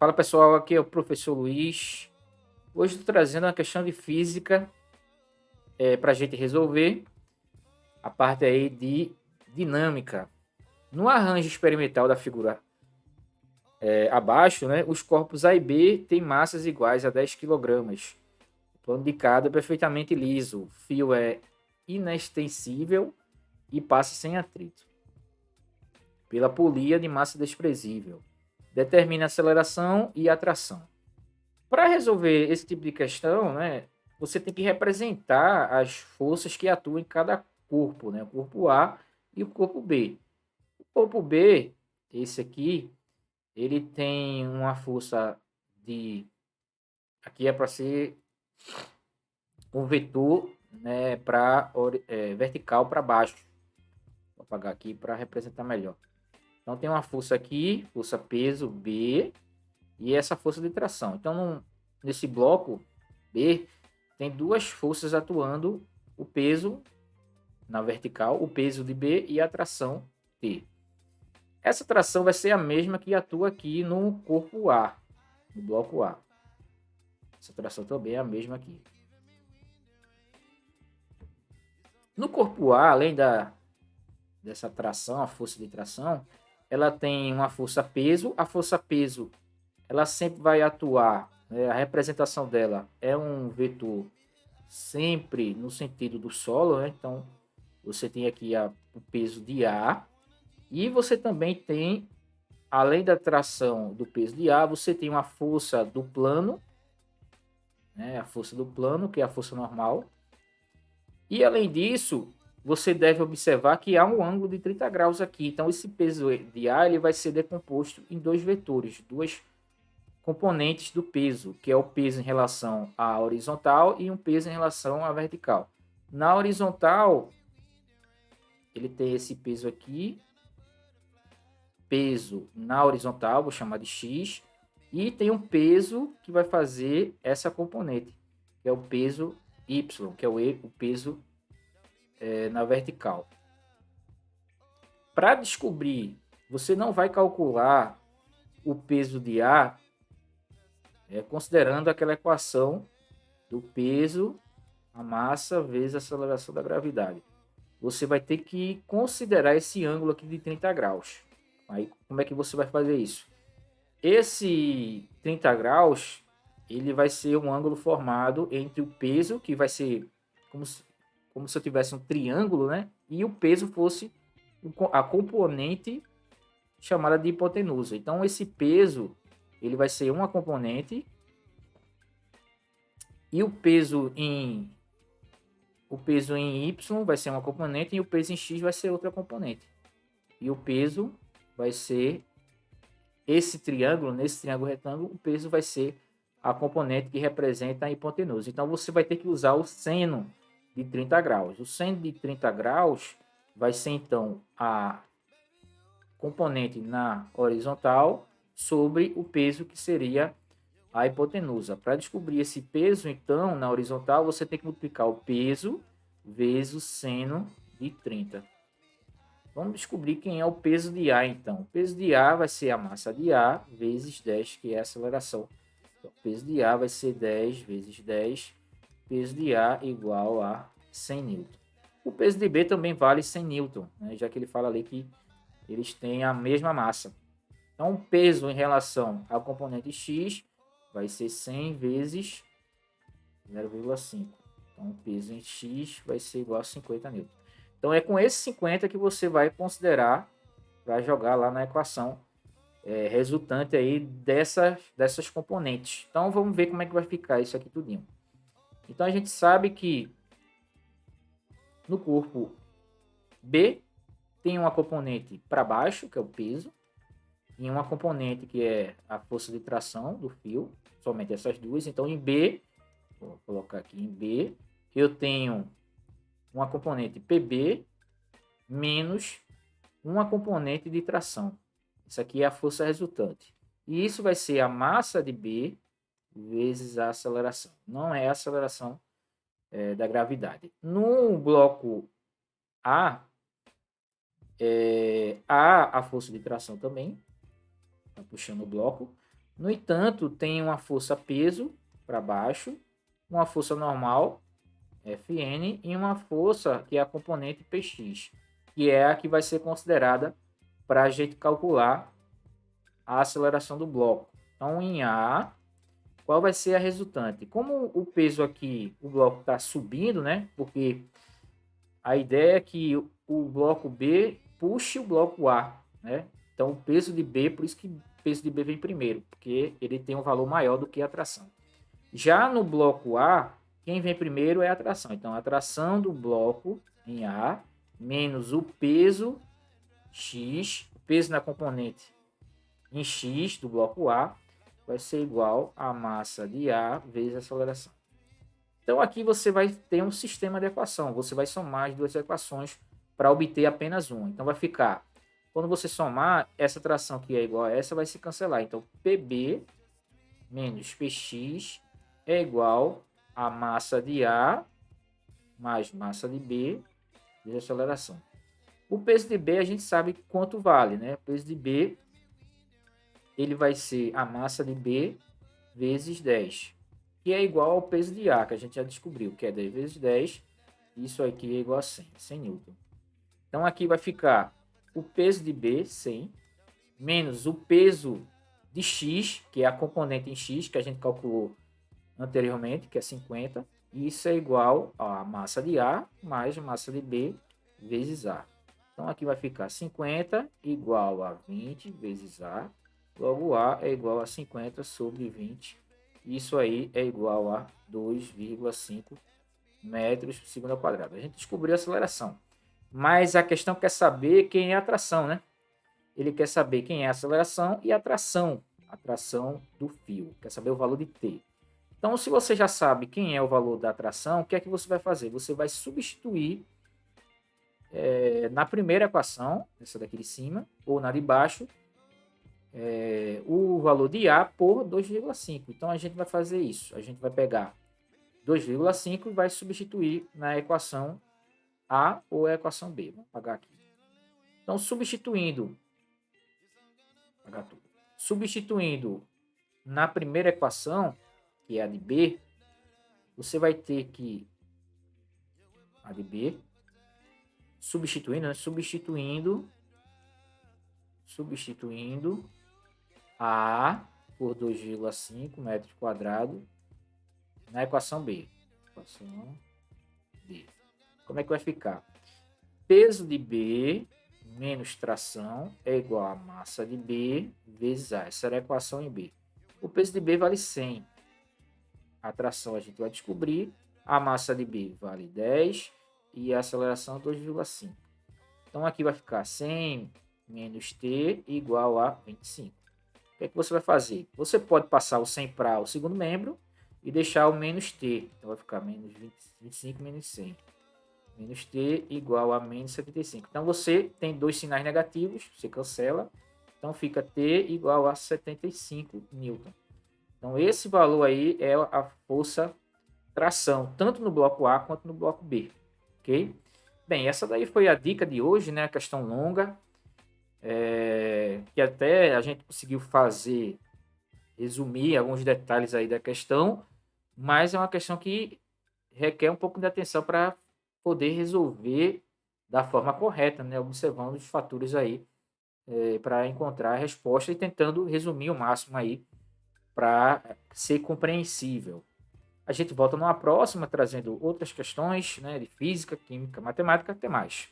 Fala pessoal, aqui é o professor Luiz. Hoje estou trazendo uma questão de física para a gente resolver a parte aí de dinâmica. No arranjo experimental da figura abaixo, né, os corpos A e B têm massas iguais a 10 kg. O plano de cada é perfeitamente liso. O fio é inextensível e passa sem atrito pela polia de massa desprezível. Determine a aceleração e a tração. Para resolver esse tipo de questão, né, você tem que representar as forças que atuam em cada corpo, né, o corpo A e o corpo B. O corpo B, esse aqui, ele tem uma força de... Aqui é para ser um vetor, né, vertical para baixo. Vou apagar aqui para representar melhor. Então tem uma força aqui, força peso B, e essa força de tração. Então nesse bloco B, tem duas forças atuando, o peso na vertical, o peso de B e a tração T. Essa tração vai ser a mesma que atua aqui no corpo A, no bloco A. Essa tração também é a mesma aqui. No corpo A, além dessa tração, a força de tração, ela tem uma força peso. A força peso, ela sempre vai atuar, né, a representação dela é um vetor sempre no sentido do solo, né? Então você tem aqui o peso de A e você também tem, além da tração do peso de A, você tem uma força do plano, né? A força do plano, que é a força normal. E além disso, você deve observar que há um ângulo de 30 graus aqui. Então esse peso de A ele vai ser decomposto em dois vetores, duas componentes do peso, que é o peso em relação à horizontal e um peso em relação à vertical. Na horizontal, ele tem esse peso aqui, peso na horizontal, vou chamar de X, e tem um peso que vai fazer essa componente, que é o peso Y, que é o peso na vertical. Para descobrir, você não vai calcular o peso de A considerando aquela equação do peso, a massa vezes a aceleração da gravidade. Você vai ter que considerar esse ângulo aqui de 30 graus. Aí, como é que você vai fazer isso? Esse 30 graus, ele vai ser um ângulo formado entre o peso, que vai ser como se eu tivesse um triângulo, né? E o peso fosse a componente chamada de hipotenusa. Então, esse peso, ele vai ser uma componente e o peso em Y vai ser uma componente e o peso em X vai ser outra componente. E o peso vai ser esse triângulo, nesse triângulo retângulo, o peso vai ser a componente que representa a hipotenusa. Então você vai ter que usar o seno de 30 graus. O seno de 30 graus vai ser então a componente na horizontal sobre o peso que seria a hipotenusa. Para descobrir esse peso, então, na horizontal, você tem que multiplicar o peso vezes o seno de 30. Vamos descobrir quem é o peso de A, então. O peso de A vai ser a massa de A vezes 10, que é a aceleração. Então, o peso de A vai ser 10 vezes 10. Peso de A igual a 100 newton. O peso de B também vale 100 newton, né, já que ele fala ali que eles têm a mesma massa. Então, o peso em relação ao componente X vai ser 100 vezes 0,5. Então, o peso em X vai ser igual a 50 newton. Então, é com esse 50 que você vai considerar para jogar lá na equação resultante aí dessas componentes. Então, vamos ver como é que vai ficar isso aqui tudinho. Então, a gente sabe que no corpo B tem uma componente para baixo, que é o peso, e uma componente que é a força de tração do fio, somente essas duas. Então, em B, vou colocar aqui em B, eu tenho uma componente PB menos uma componente de tração. Isso aqui é a força resultante. E isso vai ser a massa de B vezes a aceleração. Não é a aceleração da gravidade. No bloco A, há a força de tração também, tá puxando o bloco, No entanto, tem uma força peso para baixo, uma força normal, Fn, e uma força que é a componente Px, que é a que vai ser considerada para a gente calcular a aceleração do bloco. Então, em A, qual vai ser a resultante? Como o peso aqui, o bloco está subindo, né? Porque a ideia é que o bloco B puxe o bloco A, né? Então, o peso de B, por isso que o peso de B vem primeiro, porque ele tem um valor maior do que a tração. Já no bloco A, quem vem primeiro é a tração. Então, a tração do bloco em A menos o peso X, o peso na componente em X do bloco A, vai ser igual a massa de A vezes a aceleração. Então, aqui você vai ter um sistema de equação. Você vai somar as duas equações para obter apenas uma. Então, vai ficar, quando você somar, essa tração que é igual a essa vai se cancelar. Então, PB menos PX é igual a massa de A mais massa de B vezes aceleração. O peso de B a gente sabe quanto vale, né? O peso de B ele vai ser a massa de B vezes 10, que é igual ao peso de A, que a gente já descobriu, que é 10 vezes 10. Isso aqui é igual a 100 Newton. Então, aqui vai ficar o peso de B, 100, menos o peso de X, que é a componente em X, que a gente calculou anteriormente, que é 50. E isso é igual a massa de A mais a massa de B vezes A. Então, aqui vai ficar 50 igual a 20 vezes A. Logo, A é igual a 50 sobre 20. Isso aí é igual a 2,5 metros por segundo ao quadrado. A gente descobriu a aceleração. Mas a questão quer saber quem é a tração, né? Ele quer saber quem é a aceleração e a tração do fio. Quer saber o valor de T. Então, se você já sabe quem é o valor da tração, o que é que você vai fazer? Você vai substituir na primeira equação, essa daqui de cima, ou na de baixo, o valor de A por 2,5. Então, a gente vai fazer isso. A gente vai pegar 2,5 e vai substituir na equação A ou a equação B. Vamos apagar aqui. Então, substituindo na primeira equação, que é a de B, você vai ter que a de B, substituindo A por 2,5 metros quadrados na equação B. Como é que vai ficar? Peso de B menos tração é igual a massa de B vezes A. Essa era a equação em B. O peso de B vale 100. A tração a gente vai descobrir. A massa de B vale 10 e a aceleração 2,5. Então, aqui vai ficar 100 menos T igual a 25. O que é que você vai fazer? Você pode passar o 100 para o segundo membro e deixar o menos T. Então, vai ficar menos 25 menos 100. Menos T igual a menos 75. Então, você tem dois sinais negativos, você cancela. Então, fica T igual a 75 newton. Então, esse valor aí é a força tração, tanto no bloco A quanto no bloco B. Ok? Bem, essa daí foi a dica de hoje, né? A questão longa. Que até a gente conseguiu resumir alguns detalhes aí da questão, mas é uma questão que requer um pouco de atenção para poder resolver da forma correta, né? Observando os fatores aí para encontrar a resposta e tentando resumir o máximo aí para ser compreensível. A gente volta numa próxima trazendo outras questões, né, de física, química, matemática. Até mais.